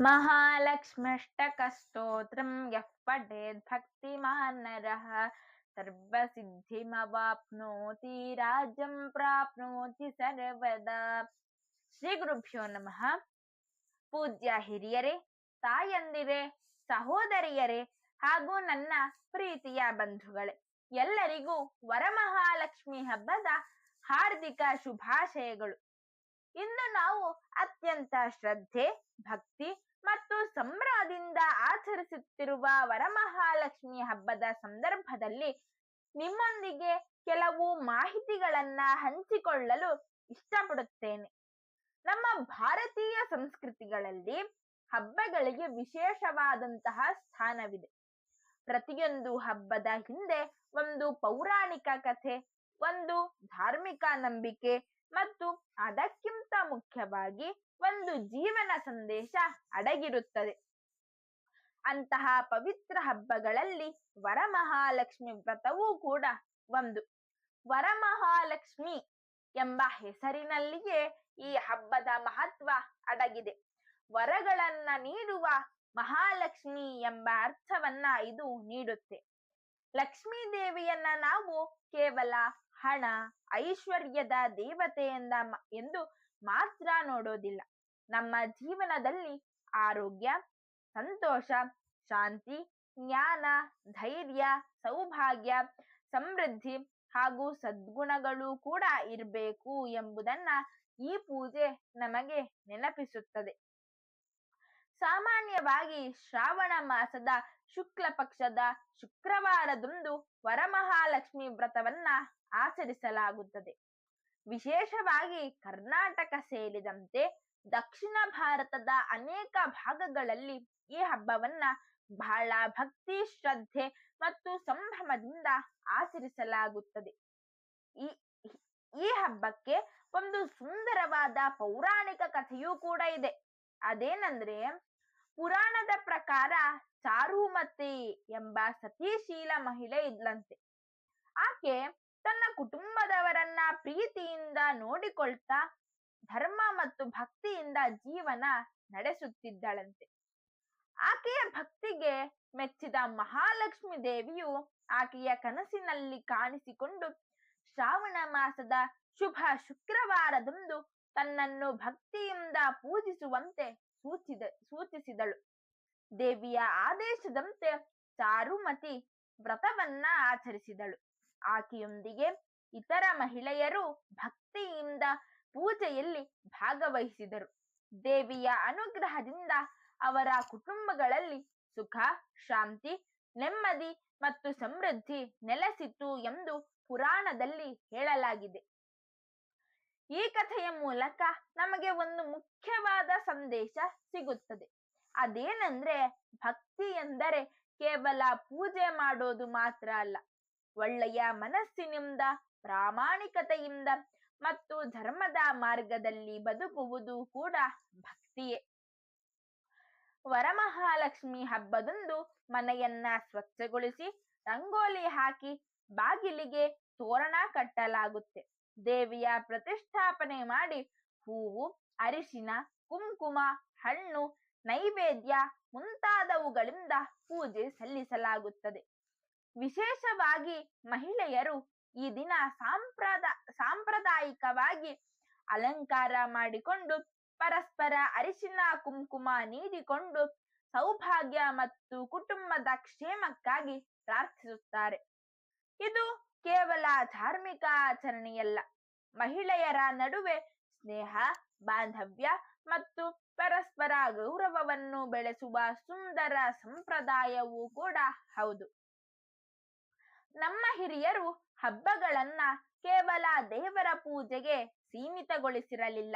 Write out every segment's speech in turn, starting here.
महालक्ष्म्यष्टकस्तोत्रं यः पठेत् भक्तिमान् नरः सर्वसिद्धिमवाप्नोति राज्यं प्राप्नोति सर्वदा. ಶ್ರೀ ಗುರುಭ್ಯೋ ನಮಃ. ಪೂಜ್ಯ ಹಿರಿಯರೇ, ತಾಯಂದಿರೇ, ಸಹೋದರಿಯರೇ ಹಾಗೂ ನನ್ನ ಪ್ರೀತಿಯ ಬಂಧುಗಳೇ, ಎಲ್ಲರಿಗೂ ವರಮಹಾಲಕ್ಷ್ಮಿ ಹಬ್ಬದ ಹಾರ್ದಿಕ ಶುಭಾಶಯಗಳು. ಇಂದು ನಾವು ಅತ್ಯಂತ ಶ್ರದ್ಧೆ, ಭಕ್ತಿ ಮತ್ತು ಸಂಭ್ರಮದಿಂದ ಆಚರಿಸುತ್ತಿರುವ ವರಮಹಾಲಕ್ಷ್ಮಿ ಹಬ್ಬದ ಸಂದರ್ಭದಲ್ಲಿ ನಿಮ್ಮೊಂದಿಗೆ ಕೆಲವು ಮಾಹಿತಿಗಳನ್ನ ಹಂಚಿಕೊಳ್ಳಲು ಇಷ್ಟಪಡುತ್ತೇನೆ. ನಮ್ಮ ಭಾರತೀಯ ಸಂಸ್ಕೃತಿಗಳಲ್ಲಿ ಹಬ್ಬಗಳಿಗೆ ವಿಶೇಷವಾದಂತಹ ಸ್ಥಾನವಿದೆ. ಪ್ರತಿಯೊಂದು ಹಬ್ಬದ ಹಿಂದೆ ಒಂದು ಪೌರಾಣಿಕ ಕಥೆ, ಒಂದು ಧಾರ್ಮಿಕ ನಂಬಿಕೆ ಮತ್ತು ಅದಕ್ಕಿಂತ ಮುಖ್ಯವಾಗಿ ಒಂದು ಜೀವನ ಸಂದೇಶ ಅಡಗಿರುತ್ತದೆ. ಅಂತಹ ಪವಿತ್ರ ಹಬ್ಬಗಳಲ್ಲಿ ವರಮಹಾಲಕ್ಷ್ಮಿ ವ್ರತವೂ ಕೂಡ ಒಂದು. ವರಮಹಾಲಕ್ಷ್ಮಿ ಎಂಬ ಹೆಸರಿನಲ್ಲಿಯೇ ಈ ಹಬ್ಬದ ಮಹತ್ವ ಅಡಗಿದೆ. ವರಗಳನ್ನ ನೀಡುವ ಮಹಾಲಕ್ಷ್ಮಿ ಎಂಬ ಅರ್ಥವನ್ನ ಇದು ನೀಡುತ್ತೆ. ಲಕ್ಷ್ಮೀ ದೇವಿಯನ್ನ ನಾವು ಕೇವಲ ಹಣ, ಐಶ್ವರ್ಯದ ದೇವತೆ ಎಂದು ಮಾತ್ರ ನೋಡೋದಿಲ್ಲ. ನಮ್ಮ ಜೀವನದಲ್ಲಿ ಆರೋಗ್ಯ, ಸಂತೋಷ, ಶಾಂತಿ, ಜ್ಞಾನ, ಧೈರ್ಯ, ಸೌಭಾಗ್ಯ, ಸಮೃದ್ಧಿ ಹಾಗೂ ಸದ್ಗುಣಗಳು ಕೂಡ ಇರಬೇಕು ಎಂಬುದನ್ನ ಈ ಪೂಜೆ ನಮಗೆ ನೆನಪಿಸುತ್ತದೆ. ಸಾಮಾನ್ಯವಾಗಿ ಶ್ರಾವಣ ಮಾಸದ ಶುಕ್ಲ ಪಕ್ಷದ ಶುಕ್ರವಾರದಂದು ವರಮಹಾಲಕ್ಷ್ಮಿ ವ್ರತವನ್ನ ಆಚರಿಸಲಾಗುತ್ತದೆ. ವಿಶೇಷವಾಗಿ ಕರ್ನಾಟಕ ಸೇರಿದಂತೆ ದಕ್ಷಿಣ ಭಾರತದ ಅನೇಕ ಭಾಗಗಳಲ್ಲಿ ಈ ಹಬ್ಬವನ್ನ ಬಹಳ ಭಕ್ತಿ, ಶ್ರದ್ಧೆ ಮತ್ತು ಸಂಭ್ರಮದಿಂದ ಆಚರಿಸಲಾಗುತ್ತದೆ. ಈ ಹಬ್ಬಕ್ಕೆ ಒಂದು ಸುಂದರವಾದ ಪೌರಾಣಿಕ ಕಥೆಯೂ ಕೂಡ ಇದೆ. ಅದೇನಂದ್ರೆ, ಪುರಾಣದ ಪ್ರಕಾರ ಚಾರುಮತಿ ಎಂಬ ಸತೀಶೀಲ ಮಹಿಳೆ ಇದ್ಲಂತೆ. ಆಕೆ ತನ್ನ ಕುಟುಂಬದವರನ್ನ ಪ್ರೀತಿಯಿಂದ ನೋಡಿಕೊಳ್ತಾ ಧರ್ಮ ಮತ್ತು ಭಕ್ತಿಯಿಂದ ಜೀವನ ನಡೆಸುತ್ತಿದ್ದಳಂತೆ. ಆಕೆಯ ಭಕ್ತಿಗೆ ಮೆಚ್ಚಿದ ಮಹಾಲಕ್ಷ್ಮಿ ದೇವಿಯು ಆಕೆಯ ಕನಸಿನಲ್ಲಿ ಕಾಣಿಸಿಕೊಂಡು ಶ್ರಾವಣ ಮಾಸದ ಶುಭ ಶುಕ್ರವಾರದಂದು ತನ್ನನ್ನು ಭಕ್ತಿಯಿಂದ ಪೂಜಿಸುವಂತೆ ಸೂಚಿಸಿದಳು. ದೇವಿಯ ಆದೇಶದಂತೆ ಚಾರುಮತಿ ವ್ರತವನ್ನ ಆಚರಿಸಿದಳು. ಆಕೆಯೊಂದಿಗೆ ಇತರ ಮಹಿಳೆಯರು ಭಕ್ತಿಯಿಂದ ಪೂಜೆಯಲ್ಲಿ ಭಾಗವಹಿಸಿದರು. ದೇವಿಯ ಅನುಗ್ರಹದಿಂದ ಅವರ ಕುಟುಂಬಗಳಲ್ಲಿ ಸುಖ, ಶಾಂತಿ, ನೆಮ್ಮದಿ ಮತ್ತು ಸಮೃದ್ಧಿ ನೆಲೆಸಿತು ಎಂದು ಪುರಾಣದಲ್ಲಿ ಹೇಳಲಾಗಿದೆ. ಈ ಕಥೆಯ ಮೂಲಕ ನಮಗೆ ಒಂದು ಮುಖ್ಯವಾದ ಸಂದೇಶ ಸಿಗುತ್ತದೆ. ಅದೇನೆಂದ್ರೆ, ಭಕ್ತಿ ಎಂದರೆ ಕೇವಲ ಪೂಜೆ ಮಾಡೋದು ಮಾತ್ರ ಅಲ್ಲ, ಒಳ್ಳೆಯ ಮನಸ್ಸಿನಿಂದ, ಪ್ರಾಮಾಣಿಕತೆಯಿಂದ ಮತ್ತು ಧರ್ಮದ ಮಾರ್ಗದಲ್ಲಿ ಬದುಕುವುದು ಕೂಡ ಭಕ್ತಿಯೇ. ವರಮಹಾಲಕ್ಷ್ಮಿ ಹಬ್ಬದಂದು ಮನೆಯನ್ನ ಸ್ವಚ್ಛಗೊಳಿಸಿ ರಂಗೋಲಿ ಹಾಕಿ ಬಾಗಿಲಿಗೆ ತೋರಣ ಕಟ್ಟಲಾಗುತ್ತೆ. ದೇವಿಯ ಪ್ರತಿಷ್ಠಾಪನೆ ಮಾಡಿ ಹೂವು, ಅರಿಶಿನ, ಕುಂಕುಮ, ಹಣ್ಣು, ನೈವೇದ್ಯ ಮುಂತಾದವುಗಳಿಂದ ಪೂಜೆ ಸಲ್ಲಿಸಲಾಗುತ್ತದೆ. ವಿಶೇಷವಾಗಿ ಮಹಿಳೆಯರು ಈ ದಿನ ಸಾಂಪ್ರದಾಯಿಕವಾಗಿ ಅಲಂಕಾರ ಮಾಡಿಕೊಂಡು ಪರಸ್ಪರ ಅರಿಶಿನ ಕುಂಕುಮ ನೀಡಿಕೊಂಡು ಸೌಭಾಗ್ಯ ಮತ್ತು ಕುಟುಂಬದ ಕ್ಷೇಮಕ್ಕಾಗಿ ಪ್ರಾರ್ಥಿಸುತ್ತಾರೆ. ಇದು ಕೇವಲ ಧಾರ್ಮಿಕ ಆಚರಣೆಯಲ್ಲ, ಮಹಿಳೆಯರ ನಡುವೆ ಸ್ನೇಹ, ಬಾಂಧವ್ಯ ಮತ್ತು ಪರಸ್ಪರ ಗೌರವವನ್ನು ಬೆಳೆಸುವ ಸುಂದರ ಸಂಪ್ರದಾಯವೂ ಕೂಡ ಹೌದು. ನಮ್ಮ ಹಿರಿಯರು ಹಬ್ಬಗಳನ್ನ ಕೇವಲ ದೇವರ ಪೂಜೆಗೆ ಸೀಮಿತಗೊಳಿಸಿರಲಿಲ್ಲ.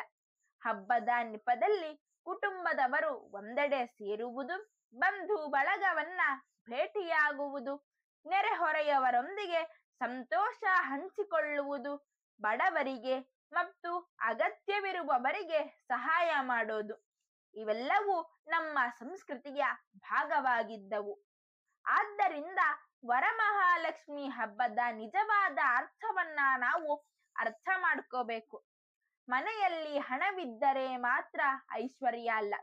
ಹಬ್ಬದ ನೆಪದಲ್ಲಿ ಕುಟುಂಬದವರು ಒಂದೆಡೆ ಸೇರುವುದು, ಬಂಧು ಬಳಗವನ್ನ ಭೇಟಿಯಾಗುವುದು, ನೆರೆಹೊರೆಯವರೊಂದಿಗೆ ಸಂತೋಷ ಹಂಚಿಕೊಳ್ಳುವುದು, ಬಡವರಿಗೆ ಮತ್ತು ಅಗತ್ಯವಿರುವವರಿಗೆ ಸಹಾಯ ಮಾಡೋದು, ಇವೆಲ್ಲವೂ ನಮ್ಮ ಸಂಸ್ಕೃತಿಯ ಭಾಗವಾಗಿದ್ದವು. ಆದ್ದರಿಂದ ವರಮಹಾಲಕ್ಷ್ಮಿ ಹಬ್ಬದ ನಿಜವಾದ ಅರ್ಥವನ್ನ ನಾವು ಅರ್ಥ ಮಾಡ್ಕೋಬೇಕು. ಮನೆಯಲ್ಲಿ ಹಣವಿದ್ದರೆ ಮಾತ್ರ ಐಶ್ವರ್ಯ ಅಲ್ಲ,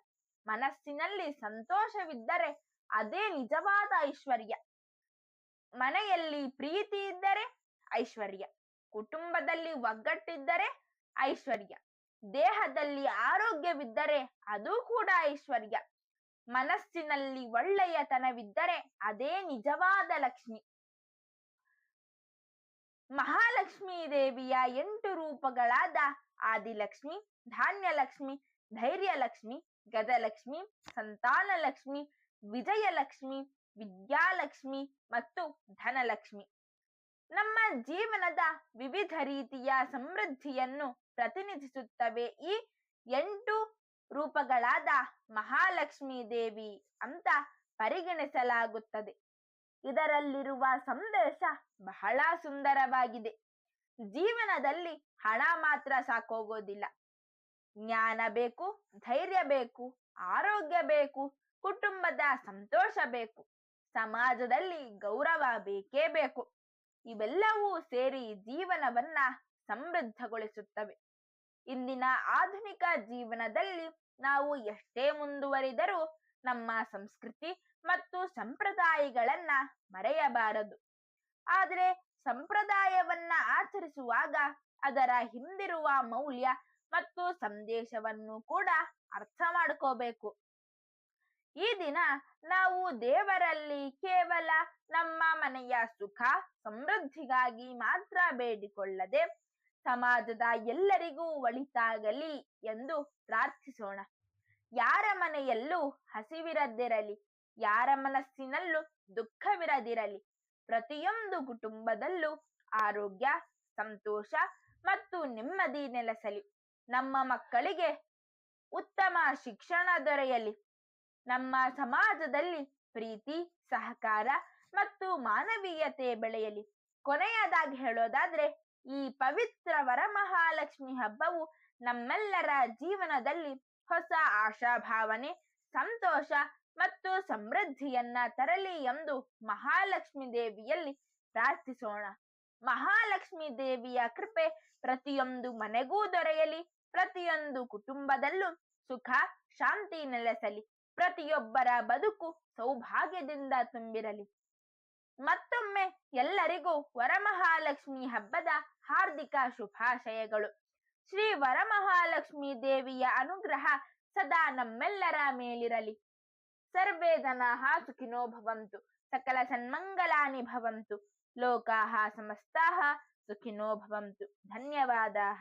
ಮನಸ್ಸಿನಲ್ಲಿ ಸಂತೋಷವಿದ್ದರೆ ಅದೇ ನಿಜವಾದ ಐಶ್ವರ್ಯ. ಮನೆಯಲ್ಲಿ ಪ್ರೀತಿ ಇದ್ದರೆ ಐಶ್ವರ್ಯ, ಕುಟುಂಬದಲ್ಲಿ ಒಗ್ಗಟ್ಟಿದ್ದರೆ ಐಶ್ವರ್ಯ, ದೇಹದಲ್ಲಿ ಆರೋಗ್ಯವಿದ್ದರೆ ಅದು ಕೂಡ ಐಶ್ವರ್ಯ, ಮನಸ್ಸಿನಲ್ಲಿ ಒಳ್ಳೆಯತನವಿದ್ದರೆ ಅದೇ ನಿಜವಾದ ಲಕ್ಷ್ಮಿ. ಮಹಾಲಕ್ಷ್ಮೀ ದೇವಿಯ 8 ರೂಪಗಳಾದ ಆದಿಲಕ್ಷ್ಮಿ, ಧಾನ್ಯಲಕ್ಷ್ಮಿ, ಧೈರ್ಯಲಕ್ಷ್ಮಿ, ಗಜಲಕ್ಷ್ಮಿ, ಸಂತಾನಲಕ್ಷ್ಮಿ, ವಿಜಯಲಕ್ಷ್ಮಿ, ವಿದ್ಯಾಲಕ್ಷ್ಮಿ ಮತ್ತು ಧನಲಕ್ಷ್ಮಿ ನಮ್ಮ ಜೀವನದ ವಿವಿಧ ರೀತಿಯ ಸಮೃದ್ಧಿಯನ್ನು ಪ್ರತಿನಿಧಿಸುತ್ತವೆ. ಈ 8 ರೂಪಗಳಾದ ಮಹಾಲಕ್ಷ್ಮೀ ದೇವಿ ಅಂತ ಪರಿಗಣಿಸಲಾಗುತ್ತದೆ. ಇದರಲ್ಲಿರುವ ಸಂದೇಶ ಬಹಳ ಸುಂದರವಾಗಿದೆ. ಜೀವನದಲ್ಲಿ ಹಣ ಮಾತ್ರ ಸಾಕೋಗೋದಿಲ್ಲ. ಜ್ಞಾನ ಬೇಕು, ಧೈರ್ಯ ಬೇಕು, ಆರೋಗ್ಯ ಬೇಕು, ಕುಟುಂಬದ ಸಂತೋಷ ಬೇಕು, ಸಮಾಜದಲ್ಲಿ ಗೌರವ ಬೇಕೇ ಬೇಕು. ಇವೆಲ್ಲವೂ ಸೇರಿ ಜೀವನವನ್ನ ಸಮೃದ್ಧಗೊಳಿಸುತ್ತವೆ. ಇಂದಿನ ಆಧುನಿಕ ಜೀವನದಲ್ಲಿ ನಾವು ಎಷ್ಟೇ ಮುಂದುವರಿದರೂ ನಮ್ಮ ಸಂಸ್ಕೃತಿ ಮತ್ತು ಸಂಪ್ರದಾಯಗಳನ್ನ ಮರೆಯಬಾರದು. ಆದರೆ ಸಂಪ್ರದಾಯವನ್ನ ಆಚರಿಸುವಾಗ ಅದರ ಹಿಂದಿರುವ ಮೌಲ್ಯ ಮತ್ತು ಸಂದೇಶವನ್ನು ಕೂಡ ಅರ್ಥ ಮಾಡ್ಕೋಬೇಕು. ಈ ದಿನ ನಾವು ದೇವರಲ್ಲಿ ಕೇವಲ ನಮ್ಮ ಮನೆಯ ಸುಖ ಸಮೃದ್ಧಿಗಾಗಿ ಮಾತ್ರ ಬೇಡಿಕೊಳ್ಳದೆ ಸಮಾಜದ ಎಲ್ಲರಿಗೂ ಒಳಿತಾಗಲಿ ಎಂದು ಪ್ರಾರ್ಥಿಸೋಣ. ಯಾರ ಮನೆಯಲ್ಲೂ ಹಸಿವಿರದಿರಲಿ, ಯಾರ ಮನಸ್ಸಿನಲ್ಲೂ ದುಃಖವಿರದಿರಲಿ. ಪ್ರತಿಯೊಂದು ಕುಟುಂಬದಲ್ಲೂ ಆರೋಗ್ಯ, ಸಂತೋಷ ಮತ್ತು ನೆಮ್ಮದಿ ನೆಲೆಸಲಿ. ನಮ್ಮ ಮಕ್ಕಳಿಗೆ ಉತ್ತಮ ಶಿಕ್ಷಣ ದೊರೆಯಲಿ. ನಮ್ಮ ಸಮಾಜದಲ್ಲಿ ಪ್ರೀತಿ, ಸಹಕಾರ ಮತ್ತು ಮಾನವೀಯತೆ ಬೆಳೆಯಲಿ. ಕೊನೆಯದಾಗಿ ಹೇಳೋದಾದ್ರೆ, ಈ ಪವಿತ್ರ ವರಮಹಾಲಕ್ಷ್ಮಿ ಹಬ್ಬವು ನಮ್ಮೆಲ್ಲರ ಜೀವನದಲ್ಲಿ ಹೊಸ ಆಶಾಭಾವನೆ, ಸಂತೋಷ ಮತ್ತು ಸಮೃದ್ಧಿಯನ್ನ ತರಲಿ ಎಂದು ಮಹಾಲಕ್ಷ್ಮಿ ದೇವಿಯಲ್ಲಿ ಪ್ರಾರ್ಥಿಸೋಣ. ಮಹಾಲಕ್ಷ್ಮಿ ದೇವಿಯ ಕೃಪೆ ಪ್ರತಿಯೊಂದು ಮನೆಗೂ ದೊರೆಯಲಿ. ಪ್ರತಿಯೊಂದು ಕುಟುಂಬದಲ್ಲೂ ಸುಖ ಶಾಂತಿ ನೆಲೆಸಲಿ. ಪ್ರತಿಯೊಬ್ಬರ ಬದುಕು ಸೌಭಾಗ್ಯದಿಂದ ತುಂಬಿರಲಿ. ಮತ್ತೊಮ್ಮೆ ಎಲ್ಲರಿಗೂ ವರಮಹಾಲಕ್ಷ್ಮಿ ಹಬ್ಬದ ಹಾರ್ದಿಕ ಶುಭಾಶಯಗಳು. ಶ್ರೀ ವರಮಹಾಲಕ್ಷ್ಮಿ ದೇವಿಯ ಅನುಗ್ರಹ ಸದಾ ನಮ್ಮೆಲ್ಲರ ಮೇಲಿರಲಿ. ಸರ್ವೇ ಜನಾಃ ಸುಖಿನೋ ಭವಂತು, ಸಕಲ ಸನ್ಮಂಗಲಾನಿ ಭವಂತು, ಲೋಕಾಃ ಸಮಸ್ತಾಃ ಸುಖಿನೋ ಭವಂತು. ಧನ್ಯವಾದಾಃ.